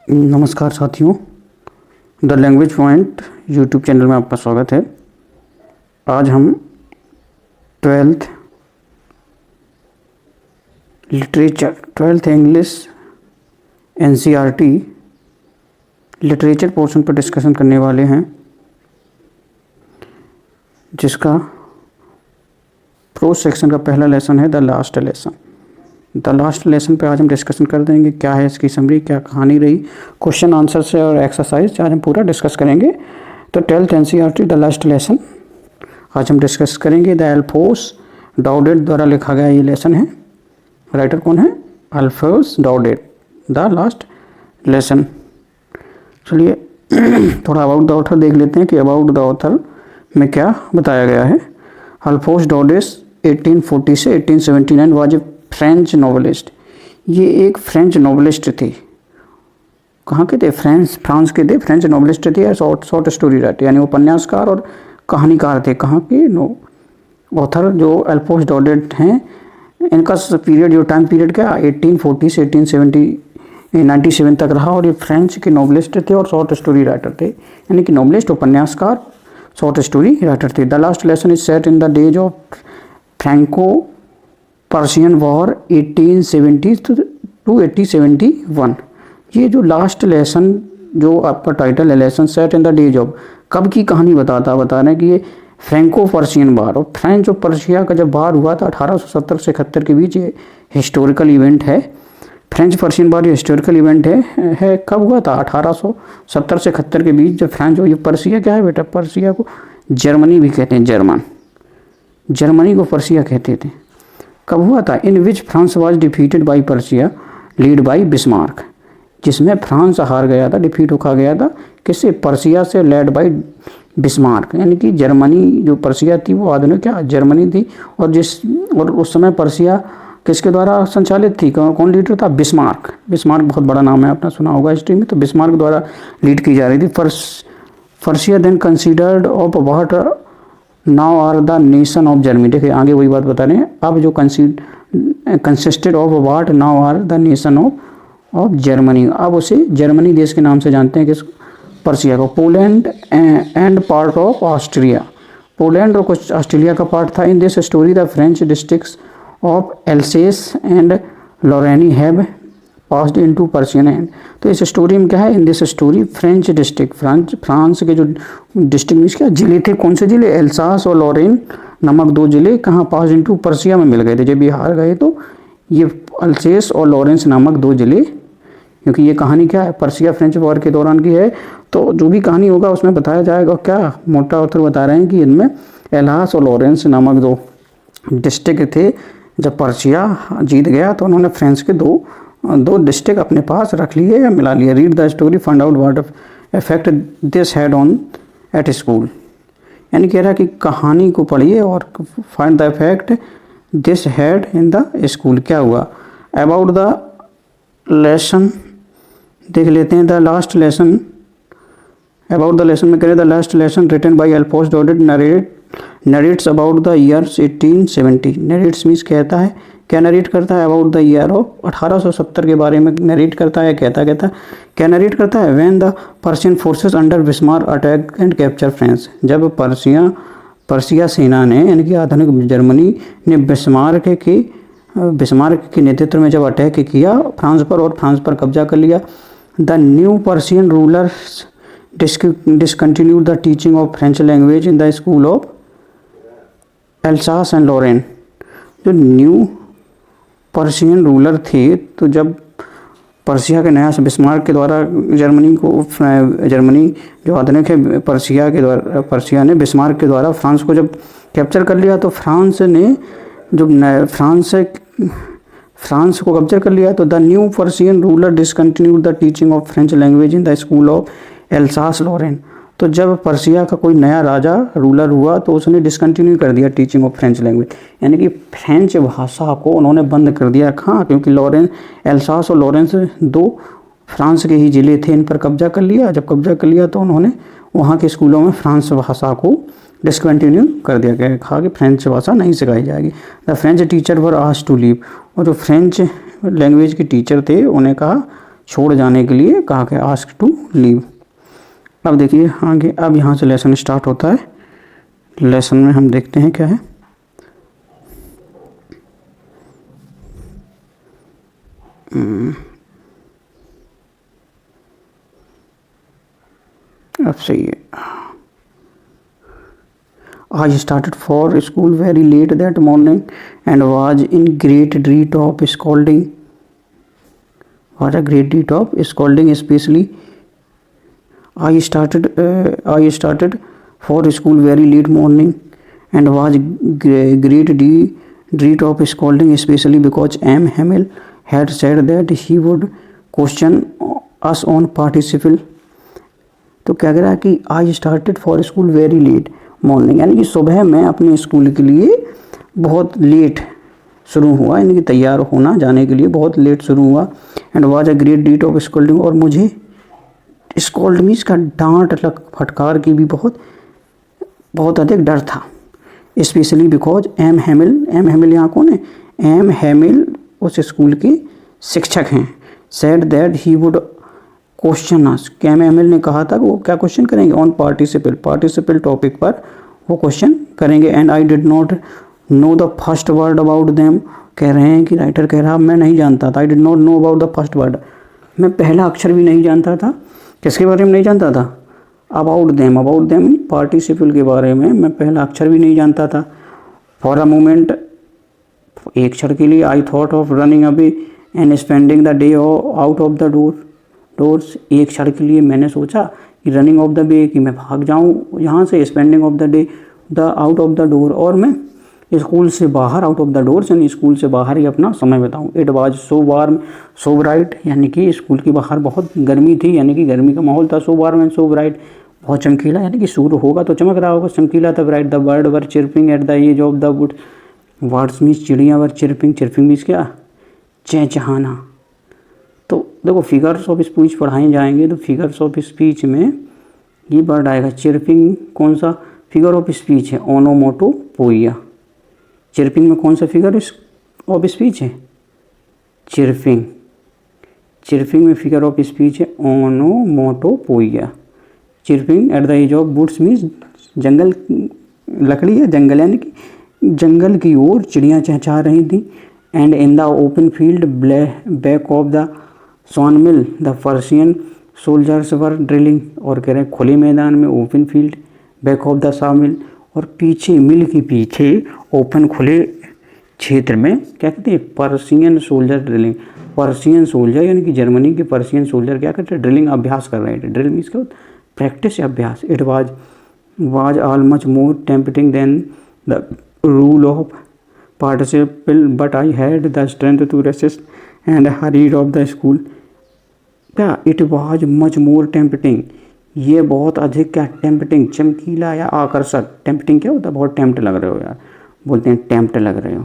नमस्कार साथियों, the language point YouTube channel में आपका स्वागत है। आज हम 12th literature 12th English NCERT literature portion पर डिस्कशन करने वाले हैं, जिसका प्रोज सेक्शन का पहला लेसन है the last lesson. The last lesson पे आज हम डिस्कशन कर देंगे क्या है इसकी समरी, क्या कहानी रही, क्वेश्चन आंसर से और एक्सरसाइज आज हम पूरा डिस्कस करेंगे। तो 12th NCERT the last lesson आज हम डिस्कस करेंगे। द अल्फोंस डाउडेट द्वारा लिखा गया ये लेसन है। राइटर कौन है? Alphonse Daudet, the last lesson. चलिए थोड़ा अबाउट द ऑथर देख लेते हैं कि अबाउट द ऑथर में क्या बताया गया है। अल्फोंस डाउडेट 1840 से 1879 वाज ए फ्रेंच नॉवलिस्ट। ये एक फ्रेंच नॉवलिस्ट थे। कहाँ के थे? फ्रांस के थे। फ्रेंच नॉवलिस्ट थे, शॉर्ट स्टोरी राइटर यानी उपन्यासकार और कहानीकार थे। कहाँ के ऑथर जो अल्फोंस डाउडेट हैं, इनका पीरियड जो टाइम पीरियड क्या 1840 से 1897 तक रहा और ये फ्रेंच के नॉवलिस्ट थे और शॉर्ट स्टोरी राइटर थे, यानी कि नॉवलिस्ट, उपन्यासकार, शॉर्ट स्टोरी राइटर थे। The last lesson is set in the days of Franco Prussian war 1870 to 1871। ये जो लास्ट लेसन जो आपका टाइटल है, lesson set in the days of, कब की कहानी बता रहे हैं कि ये फ्रैंको पर्शियन वार और फ्रेंच और पर्शिया का जब वार हुआ था 1870 से 71 के बीच, ये हिस्टोरिकल इवेंट है। फ्रेंच पर्शियन वार ये हिस्टोरिकल इवेंट है। कब हुआ था? 1870 से 71 के बीच। जब फ्रेंच और ये पर्शिया क्या है बेटा? पर्शिया को जर्मनी भी कहते हैं, जर्मनी को पर्शिया कहते थे। कब हुआ था? In which France was defeated by Persia lead by Bismarck, जिसमें फ्रांस हार गया था, डिफीट होकर गया था किससे? पर्शिया से, लेड बाय बिस्मार्क। यानी कि जर्मनी जो पर्शिया थी वो आधुनिक क्या जर्मनी थी, और उस समय पर्शिया किसके द्वारा संचालित थी? कौन लीडर था? बिस्मार्क। बिस्मार्क बहुत बड़ा नाम है, आपने सुना होगा हिस्ट्री में। तो बिस्मार्क द्वारा लीड की जा रही थी। Prussia then considered of what now are the nation of Germany. देखिए आगे वही बात बता रहे हैं। अब जो consisted of what now are the nation of Germany, अब उसे जर्मनी देश के नाम से जानते हैं। किस? पर्शिया को। Poland and part of Austria, Poland और कुछ ऑस्ट्रेलिया का पार्ट था। In this story the French districts of Alsace and Lorraine have passed into Persian hand. तो इस स्टोरी में क्या है? In this story French district, France के जो डिस्ट्रिक्ट क्या जिले थे, कौन से जिले? एल्सास और लॉरेन नामक दो जिले कहाँ पास इनटू पर्शिया में मिल गए थे। जब ये हार गए तो ये अल्सेस और लॉरेंस नामक दो जिले, क्योंकि ये कहानी क्या है? पर्शिया फ्रेंच वॉर के दौरान की है। तो जो भी कहानी होगा उसमें बताया जाएगा। क्या मोटा ऑथर बता रहे हैं कि इनमें एल्सास और लॉरेंस नामक दो डिस्ट्रिक्ट थे। जब पर्शिया जीत गया तो उन्होंने फ्रांस के दो डिस्ट्रिक्ट अपने पास रख लिए या मिला लिए। Read the story, find out what effect this had on at school. यानी कह रहा है कि कहानी को पढ़िए और find the effect this had in the school. क्या हुआ? अबाउट द लेसन देख लेते हैं। The last lesson, about the lesson में करें the last lesson written by Alphonse Daudet narrates about the years 1870। Narrates means कहता है, क्या नरेट करता है? अबाउट द ईयर ऑफ 1870 के बारे में नरेट करता है। कहता क्या नरेट करता है? When the Persian forces under Bismarck attack and capture France. जब पर्शिया सेना ने, यानी कि आधुनिक जर्मनी ने बिस्मार्क के नेतृत्व में जब अटैक किया फ्रांस पर और फ्रांस पर कब्जा कर लिया। The new Persian rulers discontinued the teaching of French language in the school of Alsace and Lorraine। जो न्यू पर्शियन रूलर थे, तो जब पर्शिया के नया बिस्मार्क के द्वारा जर्मनी जो आधुनिक है पर्शिया ने बिस्मार्क के द्वारा फ्रांस को जब कैप्चर कर लिया, तो फ्रांस को कैप्चर कर लिया। तो the new Prussian ruler discontinued the teaching of French language in the school of Alsace Lorraine. तो जब पर्शिया का कोई नया राजा रूलर हुआ तो उसने डिसकंटिन्यू कर दिया टीचिंग ऑफ फ्रेंच लैंग्वेज, यानी कि फ्रेंच भाषा को उन्होंने बंद कर दिया। कहाँ? क्योंकि एल्सास और लॉरेंस दो फ्रांस के ही ज़िले थे, इन पर कब्जा कर लिया। जब कब्जा कर लिया तो उन्होंने वहाँ के स्कूलों में फ्रांस भाषा को डिसकंटिन्यू कर दिया गया, कहा कि फ्रेंच भाषा नहीं सिखाई जाएगी। The French teacher were asked to leave, और जो फ्रेंच लैंग्वेज के टीचर थे उन्हें कहा छोड़ जाने के लिए कहा गया, आस्क टू लीव। अब देखिए आगे, अब यहाँ से लेसन स्टार्ट होता है। लेसन में हम देखते हैं क्या है। अब सही है। I started for school very late that morning and was in great dread of scolding. Was a great dread of scolding, especially I started for school very late morning and was great dread of scolding, especially because M. Hamill had said that he would question us on participle. तो क्या कह रहा है कि I started for school very late morning, यानी कि सुबह मैं अपने स्कूल के लिए बहुत लेट शुरू हुआ, यानी कि तैयार होना जाने के लिए बहुत लेट शुरू हुआ। And was a great डीट of scolding, और मुझे स्कोल्ड मीन्स का डांट फटकार की भी बहुत अधिक डर था। स्पेशली बिकॉज एम हेमिल यहाँ कौन है? एम हेमिल उस स्कूल के शिक्षक हैं। Said that he would question us, M Hamel ने कहा था कि वो क्या क्वेश्चन करेंगे? ऑन पार्टिसिपल टॉपिक पर वो क्वेश्चन करेंगे। And I did not know the first word about them, कह रहे हैं कि राइटर कह रहा मैं नहीं जानता था। I did not know about the first word, मैं पहला अक्षर भी नहीं जानता था। किसके बारे में नहीं जानता था? अबाउट देम पार्टिसिपल के बारे में मैं पहला अक्षर भी नहीं जानता था। फॉर अ मोमेंट, एक क्षण के लिए, I thought of running away and spending the day out of the doors, एक क्षण के लिए मैंने सोचा कि रनिंग ऑफ द वे, कि मैं भाग जाऊं यहाँ से, spending of the day out of the door, और मैं स्कूल से बाहर, आउट ऑफ द डोर्स यानी स्कूल से बाहर ही अपना समय बिताऊं। It was so warm so bright, यानी कि स्कूल के बाहर बहुत गर्मी थी, यानी कि गर्मी का माहौल था। So warm and so bright, बहुत चमकीला, यानी कि सूर्य होगा तो चमक रहा होगा, चमकीला था। Bright, the bird were chirping at the edge of the wood, birds means चिड़ियाँ वर चिरपिंग मीन्स क्या? चहचहाना। तो देखो फिगर्स ऑफ स्पीच पढ़ाए जाएंगे, तो फिगर्स ऑफ स्पीच में ये वर्ड आएगा चिरपिंग। कौन सा फिगर ऑफ स्पीच है? ओनोमोटोपोइया। चिरपिंग में कौन सा फिगर ऑफ स्पीच है? चिरपिंग में फिगर ऑफ स्पीच है onomatopoeia. Chirping at the edge of woods means जंगल, लकड़ी है जंगल, यानी कि जंगल की ओर चिड़ियाँ चहचहा रही थी। And in the open field back of the sawmill the Persian soldiers were drilling, और कह रहे हैं खुले मैदान में, open field, back of the sawmill, और पीछे मिल के पीछे ओपन खुले क्षेत्र में क्या कहते हैं? Persian soldier drilling. Persian soldier यानी कि जर्मनी के पर्शियन सोल्जर क्या करते हैं? ड्रिलिंग, अभ्यास कर रहे थे। ड्रिल मीन्स क्या होता है? प्रैक्टिस या अभ्यास। It was all much more tempting than the rule of participle, but I had the strength to resist and hurried off the school. क्या? It was much more tempting, ये बहुत अधिक क्या? टेम्पटिंग, चमकीला या आकर्षक। टेम्पटिंग क्या होता है? बहुत टेम्प्ट लग रहे हो यार, बोलते हैं टेम्प्ट लग रहे हो,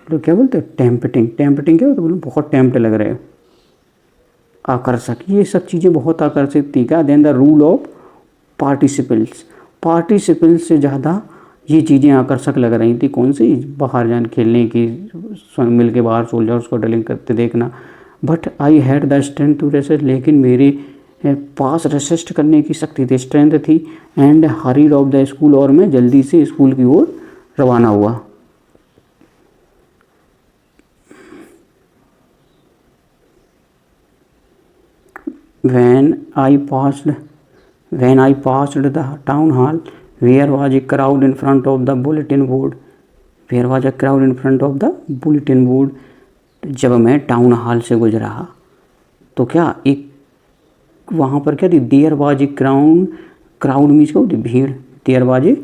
तो क्या बोलते हैं? टेम्पटिंग क्या होता है? बोलो बहुत टेम्प्ट लग रहे हो, आकर्षक। ये सब चीज़ें बहुत आकर्षित थी। क्या? Then the rule of participles से ज़्यादा ये चीज़ें आकर्षक लग रही थी। कौन सी? बाहर जान खेलने की, मिल के बाहर सोल्जर्स को ड्रिलिंग करते देखना। But I had the strength to resist, लेकिन मेरे पास रेसिस्ट करने की शक्ति थी, स्ट्रेंथ थी। And hurried off the school, और मैं जल्दी से स्कूल की ओर रवाना हुआ। When I passed the town hall, where was a crowd in front of the bulletin board? जब मैं टाउन हॉल से गुजरा तो क्या एक वहाँ पर क्या थी? There was a crowd means क्या होती? भीड़। There was a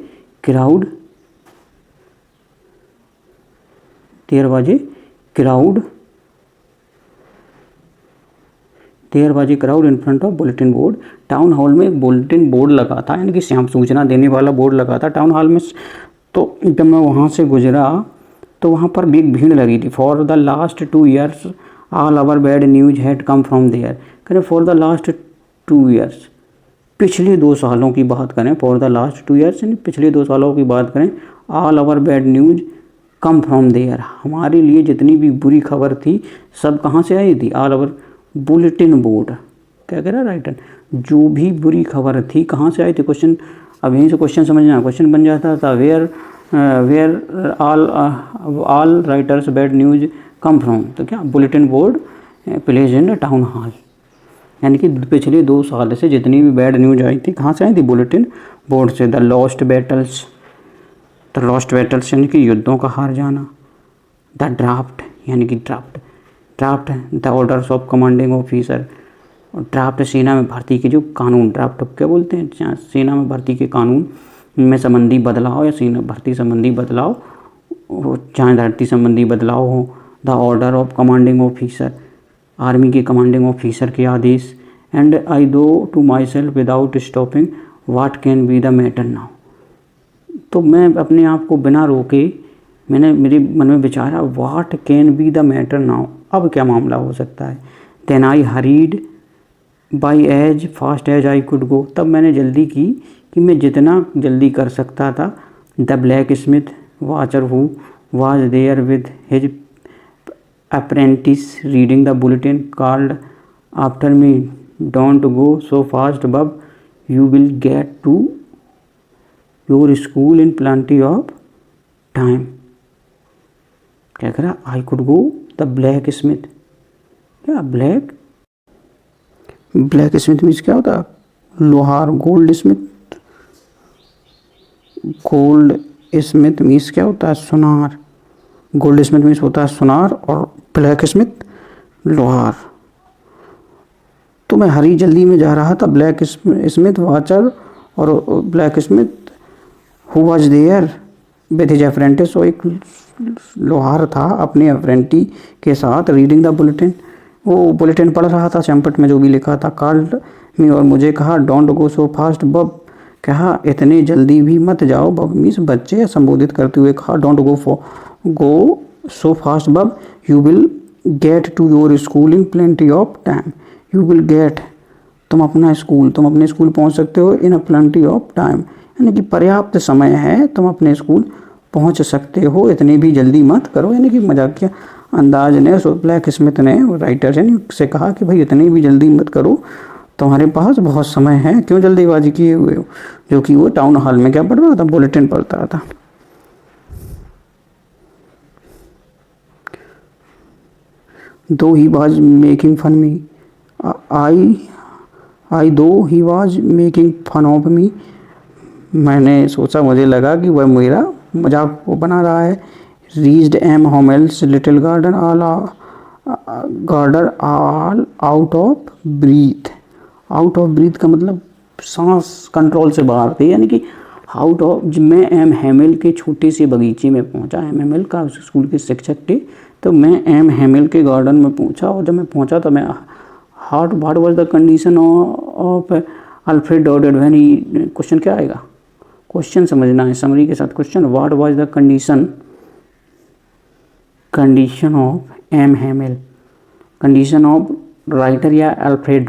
crowd in front of bulletin board. Town hall में एक बुलेटिन बोर्ड लगा था, यानी कि श्याम सूचना देने वाला बोर्ड लगा था टाउन हॉल में। तो जब मैं वहाँ से गुजरा तो वहाँ पर भी एक भीड़ लगी थी। For the last 2 years all our bad news had come from there. करें फॉर द लास्ट 2 years, पिछले 2 सालों की बात करें। फॉर द लास्ट 2 years यानी पिछले 2 सालों की बात करें। All our bad news come from there, हमारे लिए जितनी भी बुरी खबर थी सब कहाँ से आई थी? ऑल आवर बुलेटिन बोर्ड, क्या कह रहा है राइटर, जो भी बुरी खबर थी कहाँ से आई थी, क्वेश्चन अब यहीं से क्वेश्चन समझना, क्वेश्चन बन जाता था where where all writers bad news come from, तो क्या bulletin board place in town hall, यानी कि पिछले 2 साल से जितनी भी बैड न्यूज आई थी कहाँ से आई थी, बुलेटिन बोर्ड से। द लॉस्ट बैटल्स यानी कि युद्धों का हार जाना। द ड्राफ्ट यानी कि draft the orders of commanding officer, और ड्राफ्ट सेना में भर्ती के जो कानून, ड्राफ्ट क्या बोलते हैं, सेना में भर्ती के कानून में संबंधी बदलाव या सेना भर्ती संबंधी बदलाव, चाहे भर्ती संबंधी बदलाव हो। The order of commanding officer, army के कमांडिंग ऑफिसर के आदेश। And I thought to myself without stopping what can be the matter now, तो मैं अपने आप को बिना रोके मेरे मन में विचारा what can be the matter now, अब क्या मामला हो सकता है। Then I hurried by as fast as I could go, तब मैंने जल्दी की कि मैं जितना जल्दी कर सकता था। The blacksmith Wachter who was there with his apprentice reading the bulletin called after me, don't go so fast bub, you will get to your school in plenty of time. क्या कह रहा, I could go the blacksmith, क्या blacksmith means क्या होता है, लोहार। Gold Smith means क्या होता है, सुनार। गोल्ड स्मिथ मीन्स होता है सुनार और ब्लैक स्मिथ लोहार। तो मैं हरी जल्दी में जा रहा था, ब्लैक स्मिथ वाचर और blacksmith who was there with his apprentice, वो एक लोहार था अपने अप्रेंटी के साथ, रीडिंग द बुलेटिन, वो बुलेटिन पढ़ रहा था, चैम्पट में जो भी लिखा था। कॉल्ड मी, और मुझे कहा डोंट गो सो फास्ट बब, कहा इतने जल्दी भी मत जाओ, बब मीन्स बच्चे, संबोधित करते हुए कहा don't go so fast bub, you will get to your school in plenty of time, you will get, तुम अपने स्कूल पहुंच सकते हो in a plenty of time, यानी कि पर्याप्त समय है, तुम अपने स्कूल पहुंच सकते हो, इतनी भी जल्दी मत करो, यानी कि मजाकिया अंदाज ने ब्लैक स्मिथ ने राइटर से कहा कि भाई इतनी भी जल्दी मत करो, तुम्हारे पास बहुत समय है, क्यों जल्दीबाजी किए हुए हो। जो कि वो टाउन हॉल में क्या पढ़ रहा था, बुलेटिन पढ़ता था। Thought he was making fun me, I thought he was making fun of me, मैंने सोचा, मुझे लगा कि वह मेरा मजाक को बना रहा है। Reached M Hamel's little garden all out of breath, out of breath का मतलब सांस कंट्रोल से बाहर थी, यानी कि आउट ऑफ, मैं एम हेमिल के छोटे से बगीचे में पहुंचा, एम हेमिल का स्कूल के शिक्षक थे, तो मैं एम हेमिल के गार्डन में पहुंचा, और जब मैं पहुंचा तो मैं what was the condition of Alfred Daudet when he, question क्या आएगा, क्वेश्चन समझना है समरी के साथ question. What was the condition of M Hamel, condition of writer या Alfred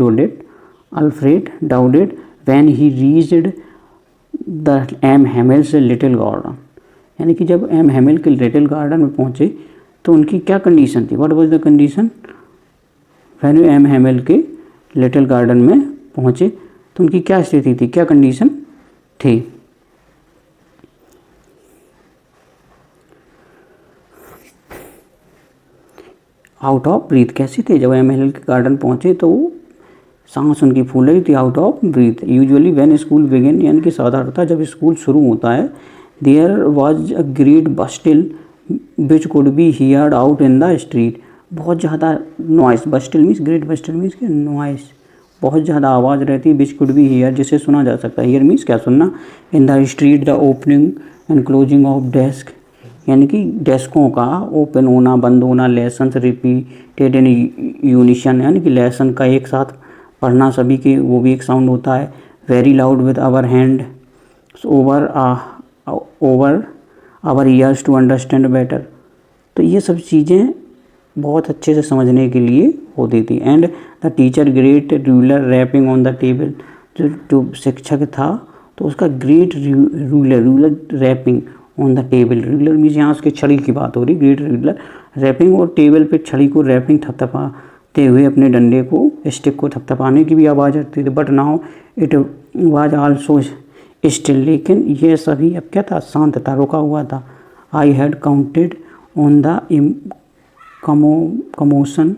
Daudet when he reached the M Hamel's little garden, यानी कि जब एम हेमिल के लिटिल गार्डन में पहुंचे तो उनकी क्या कंडीशन थी, what was the condition when M Hamel के लिटिल गार्डन में पहुंचे तो उनकी क्या स्थिति थी, क्या कंडीशन थी। आउट ऑफ ब्रीथ कैसी थी, जब एम हेमिल के गार्डन पहुंचे तो सांस उनकी फूल रही थी, out of breath. Usually when school begin, यानी कि साधारणतः जब स्कूल शुरू होता है, there was a great bustle which could be heard out in the street, बहुत ज़्यादा noise, bustle means great bustle means कि नॉइस, बहुत ज़्यादा आवाज़ रहती है, विच कुड बी हियर जिसे सुना जा सकता है, हियर मीन्स क्या सुनना, इन the street the opening and closing of desk, यानी कि डेस्कों का ओपन होना बंद होना, लेसन रिपीटेड इन यूनिशन, यानी कि लेसन का एक साथ पढ़ना सभी के, वो भी एक साउंड होता है। Very loud with our hand over our ears to understand better, तो ये सब चीज़ें बहुत अच्छे से समझने के लिए होती थी। And the teacher great ruler rapping on the table, जो शिक्षक था तो उसका great ruler rapping on the table, ruler means यहाँ उसके छड़ी की बात हो रही, ग्रेट रूलर रैपिंग, और टेबल पे छड़ी को रैपिंग हुए अपने डंडे को, स्टिक को थपथपाने की भी आवाज़ आती थी। But now it was also still, लेकिन ये सभी अब क्या था, शांत था, रुका हुआ था। I had counted on the commotion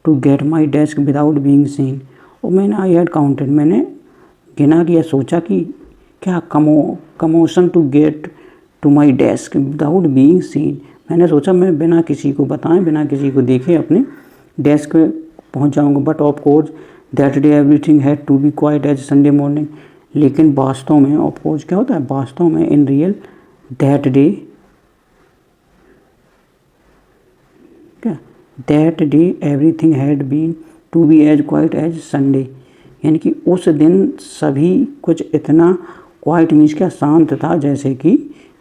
to get my desk without being seen. और मैंने आई हैड काउंटेड, मैंने गिना कि या सोचा कि क्या commotion to get to my desk without being seen, मैंने सोचा मैं बिना किसी को बताएं, बिना किसी को देखे अपने डेस्क पे पहुंच जाऊंगा। But of course that day everything had to be quite as Sunday morning, लेकिन वास्तव में ऑफ कोर्स क्या होता है, वास्तव में इन रियल दैट डे, क्या that day everything had been to be as quite as Sunday, यानी कि उस दिन सभी कुछ इतना क्वाइट मीन्स क्या, शांत था, जैसे कि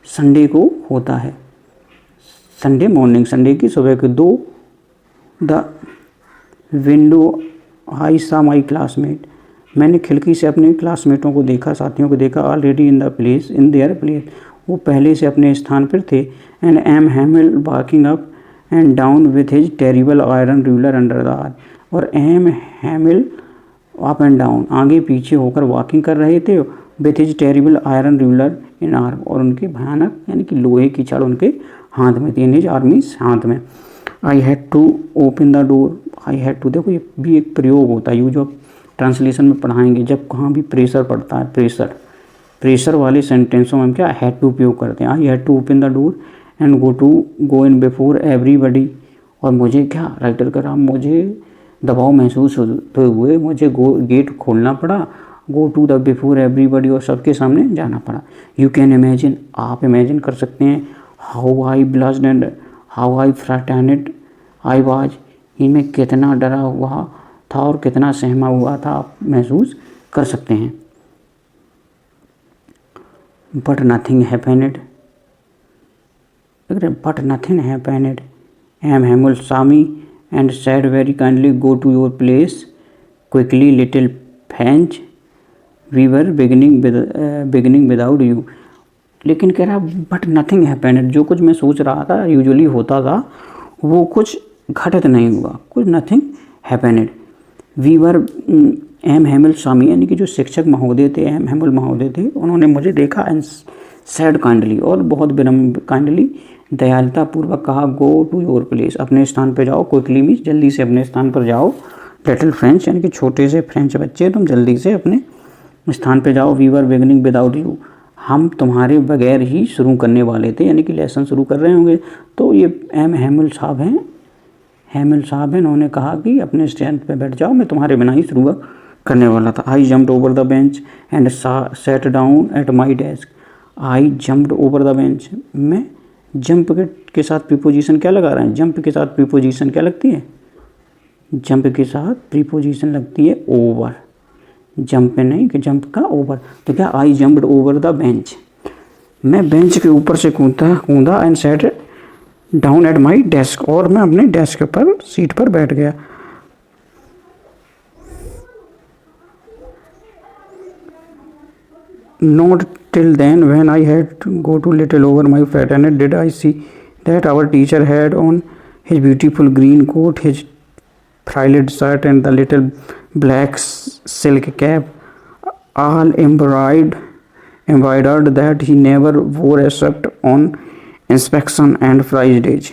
संडे को होता है। संडे मॉर्निंग, संडे की सुबह के दो द विंडो आई सा माई क्लासमेट, मैंने खिड़की से अपने क्लासमेटों को देखा, साथियों को देखा। Already in the place, in their place, वो पहले से अपने स्थान पर थे। And M Hamel walking up and down with his terrible iron ruler under the arm, और M Hamel up and down, आगे पीछे होकर वॉकिंग कर रहे थे with his terrible iron ruler in arm, और उनके भयानक यानी कि लोहे की छड़ उनके हाथ में थी, इन हिज आर्मी हाथ में। I had to open the door, I had to, देखो ये भी एक प्रयोग होता है, यूज ऑफ ट्रांसलेशन में पढ़ाएंगे जब कहाँ भी प्रेशर पड़ता है, प्रेशर वाले सेंटेंसों में हम क्या हैड टू उपयोग करते हैं। I had to open the door and go in before everybody, और मुझे क्या, राइटर कर रहा, मुझे दबाव महसूस होते हुए मुझे गेट खोलना पड़ा, go to the before everybody, और सबके सामने जाना पड़ा। यू कैन इमेजिन, आप इमेजिन कर सकते हैं, how I blushed and how I frightened I was, इनमें कितना डरा हुआ था और कितना सहमा हुआ था, आप महसूस कर सकते हैं। But nothing happened, but nothing happened, M Hamel saw me and said very kindly go to your place quickly little French, we were beginning without you, लेकिन कह रहा बट नथिंग हैपेंड, जो कुछ मैं सोच रहा था यूजुअली होता था वो कुछ घटित नहीं हुआ, कुछ nothing happened. We were, M Hamel saw me यानी कि जो शिक्षक महोदय थे, एम हैमिल महोदय थे, उन्होंने मुझे देखा एंड सैड काइंडली, और बहुत विनम्र, काइंडली दयालुता पूर्वक कहा, गो टू योर प्लेस, अपने स्थान पर जाओ, क्विकली मीन्स जल्दी से अपने स्थान पर जाओ, लिटिल फ्रेंच यानी कि छोटे से फ्रेंच बच्चे, तुम जल्दी से अपने स्थान पे जाओ, we were beginning without you, हम तुम्हारे बगैर ही शुरू करने वाले थे, यानी कि लेसन शुरू कर रहे होंगे। तो ये एम हैमिल साहब हैं, उन्होंने कहा कि अपने स्टैंड पे बैठ जाओ, मैं तुम्हारे बिना ही शुरू करने वाला था। आई jumped over the bench and set down at my desk, I jumped over the bench, मैं जंप के साथ प्रीपोजिशन क्या लगा रहे हैं, जंप के साथ प्रीपोजिशन क्या लगती है, जंप के साथ प्रीपोजिशन लगती है ओवर, जंप पे नहीं कि जंप का ओवर, तो क्या आई जंप्ड ओवर द बेंच, मैं बेंच के ऊपर से कूदा and set down at my desk, और मैं अपने डेस्क पर सीट पर बैठ गया। Not till then, when I had to go to little over my fraternity, did I see that our teacher had on his beautiful green coat, his frilled shirt, and the little black silk cap, all embroidered that he never wore except on inspection and prize days.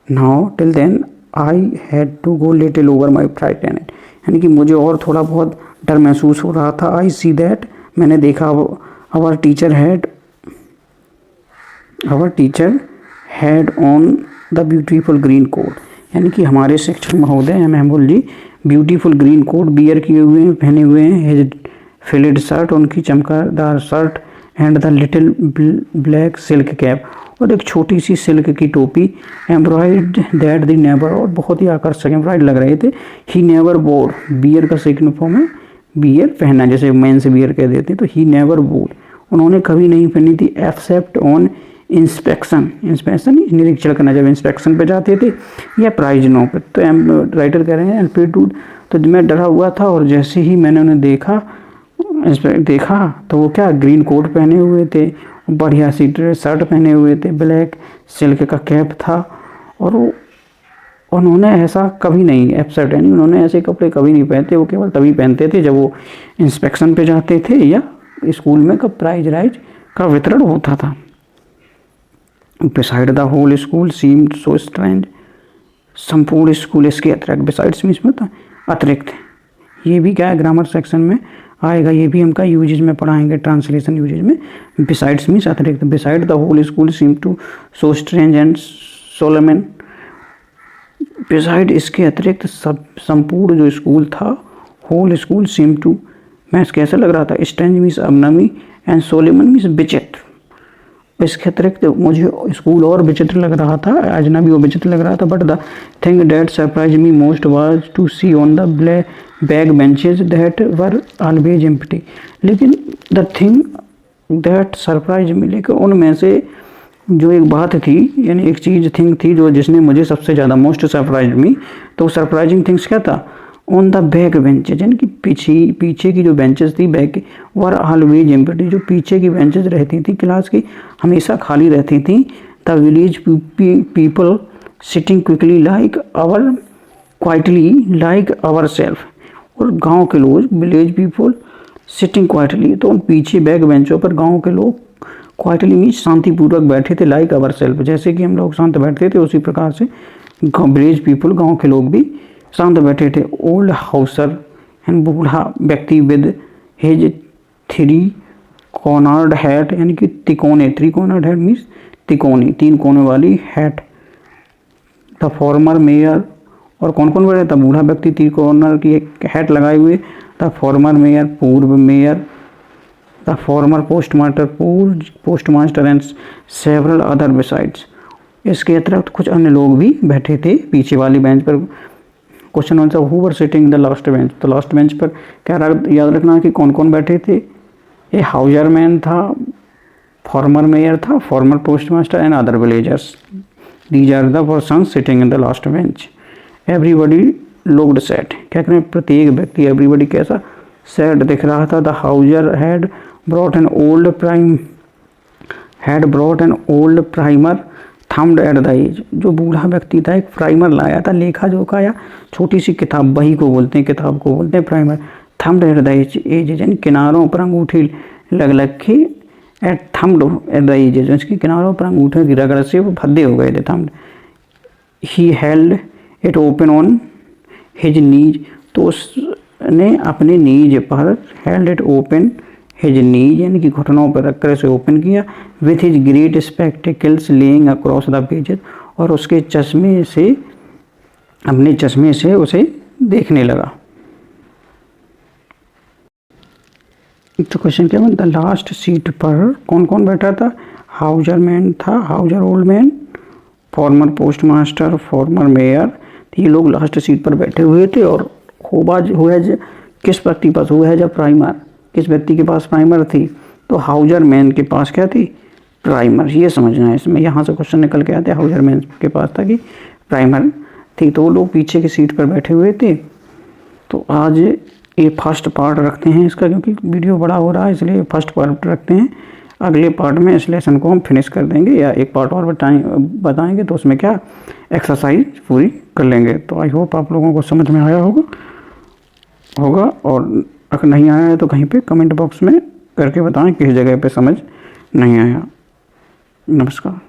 Now till then I had to go little over my fraternity, यानी कि मुझे और थोड़ा बहुत डर महसूस हो रहा था। I see that, मैंने देखा, our teacher had on the beautiful green coat, यानी कि हमारे शिक्षक महोदय एम हैमिल जी ब्यूटीफुल ग्रीन कोट बियर किए हुए हैं, पहने हुए हैं, हिज फिल्ड शर्ट, उनकी चमकदार shirt, and the little black silk cap, और एक छोटी सी सिल्क की टोपी, एम्ब्रॉयड दैट दी नेवर, और बहुत ही आकर्षक एम्ब्रॉयड लग रहे थे। ही नेवर वोर, बियर का सेकंड फॉर्म है बियर, पहना, जैसे मेंस बियर कह देते हैं, तो ही नेवर वोर, उन्होंने कभी नहीं पहनी थी, एक्सेप्ट ऑन इंस्पेक्शन निरीक्षण करना, जब इंस्पेक्शन पे जाते थे या प्राइजनों पे। तो राइटर कह रहे हैं एल्पीट्यूड, तो मैं डरा हुआ था, और जैसे ही मैंने उन्हें देखा तो वो क्या ग्रीन कोट पहने हुए थे, बढ़िया सी शर्ट पहने हुए थे, ब्लैक सिल्क का कैप था, और वो उन्होंने ऐसा कभी नहीं, एब्सर्ड यानी उन्होंने ऐसे कपड़े कभी नहीं पहनते, वो केवल तभी पहनते थे जब वो इंस्पेक्शन पे जाते थे या स्कूल में कब प्राइज राइज का वितरण होता था। Beside the whole school seemed so strange, संपूर्ण स्कूल इसके अतिरिक्त, बिसाइड्स मीन्स में अतिरिक्त, ये भी क्या है ग्रामर सेक्शन में आएगा, ये भी हमका यूजेज में पढ़ाएंगे, ट्रांसलेशन यूजेज में। बिसाइड्स मीन्स अतिरिक्त, beside the whole school seem to so strange and solemn, बिसाइड इसके अतिरिक्त सब संपूर्ण जो स्कूल था, होल स्कूल सीम टू मैथ्स कैसा लग रहा था, स्ट्रेंज मीन्स अवनवी एंड सोलेमन मीन्स विचित्र, इसके अतिरिक्त मुझे स्कूल और विचित्र लग रहा था, अजनबी और विचित्र लग रहा था। But the thing that surprise me most was to see on the back benches that were always empty, लेकिन the thing that surprise me, लेकिन उनमें से जो एक बात थी यानी एक चीज़ थिंग थी जो जिसने मुझे सबसे ज़्यादा मोस्ट सरप्राइज मी, तो सरप्राइजिंग थिंग्स क्या था, ऑन द बैक बेंचेज यानी कि पीछे की जो बेंचेस थी बैक वर ऑलवेज एम्प्टी, जो पीछे की बेंचेस रहती थी क्लास की हमेशा खाली रहती थी। The village people sitting quickly like our quietly like our self, और गांव के लोग विलेज पीपल सिटिंग क्वाइटली, तो पीछे बैक बेंचों पर गांव के लोग क्वाइटली मीन्स शांतिपूर्वक बैठे थे, लाइक आवर सेल्फ जैसे कि हम लोग शांत बैठते थे उसी प्रकार से विलेज पीपल गांव के लोग भी शांत बैठे थे। ओल्ड हाउसर एंड बूढ़ा व्यक्ति with his three cornered hat यानी कि तिकोने, थ्री कॉर्नर्ड हैट मीन्स तिकोनी, तीन कोने वाली हैट। द फॉर्मर मेयर, और कौन कौन बैठा था, बूढ़ा व्यक्ति तीन कॉर्नर की एक हैट लगाए हुए, द फॉर्मर मेयर पूर्व mayor, the former postmaster and several other besides, इसके अतिरिक्त कुछ अन्य लोग भी बैठे थे पीछे वाली बेंच पर। Question answer, who were sitting the last bench, तो लास्ट बेंच पर क्या याद रखना कि कौन कौन बैठे थे, ए हाउजर मैन था, फॉर्मर मेयर था, former postmaster and other villagers, these are the person sitting in the last bench. Everybody looked sad, क्या करें प्रत्येक व्यक्ति, एवरीबडी कैसा, सैड दिख रहा था। The Hauser had brought an old primer thumbed at the edge, जो बूढ़ा व्यक्ति था एक प्राइमर लाया था, लेखा जोखा या छोटी सी किताब, बही को बोलते हैं, किताब को बोलते हैं primer. Thumbed at the edge यानी किनारों पर अंगूठी लग के, at thumbed at the edge इसकी किनारों पर अंगूठे की रगड़ से वो भद्दे हो गए थे, thumbed. He held it open on his knees, तो उसने अपने नीज पर, held it open his knees यानी कि घुटनों पर रखकर इसे ओपन किया, with his great spectacles laying across the pages, और उसके चश्मे से, अपने चश्मे से उसे देखने लगा। तो क्वेश्चन क्या द लास्ट सीट पर कौन कौन बैठा था, हाउजर मैन था, Houser old man, farmer postmaster, farmer mayor, ये लोग लास्ट सीट पर बैठे हुए थे। और किस व्यक्ति पास हुआ है जब प्राइमर, किस व्यक्ति के पास प्राइमर थी, तो हाउजर मैन के पास क्या थी, प्राइमर, ये समझना है इसमें, यहाँ से क्वेश्चन निकल के आते, हाउजर मैन के पास था कि प्राइमर थी, तो वो लोग पीछे की सीट पर बैठे हुए थे। तो आज ये फर्स्ट पार्ट रखते हैं इसका, क्योंकि वीडियो बड़ा हो रहा है इसलिए फर्स्ट पार्ट रखते हैं। अगले पार्ट में इस लेसन को हम फिनिश कर देंगे, या एक पार्ट और बताएंगे तो उसमें क्या एक्सरसाइज पूरी कर लेंगे। तो आई होप आप लोगों को समझ में आया होगा, और अगर नहीं आया है तो कहीं पे कमेंट बॉक्स में करके बताएं किस जगह पे समझ नहीं आया। नमस्कार।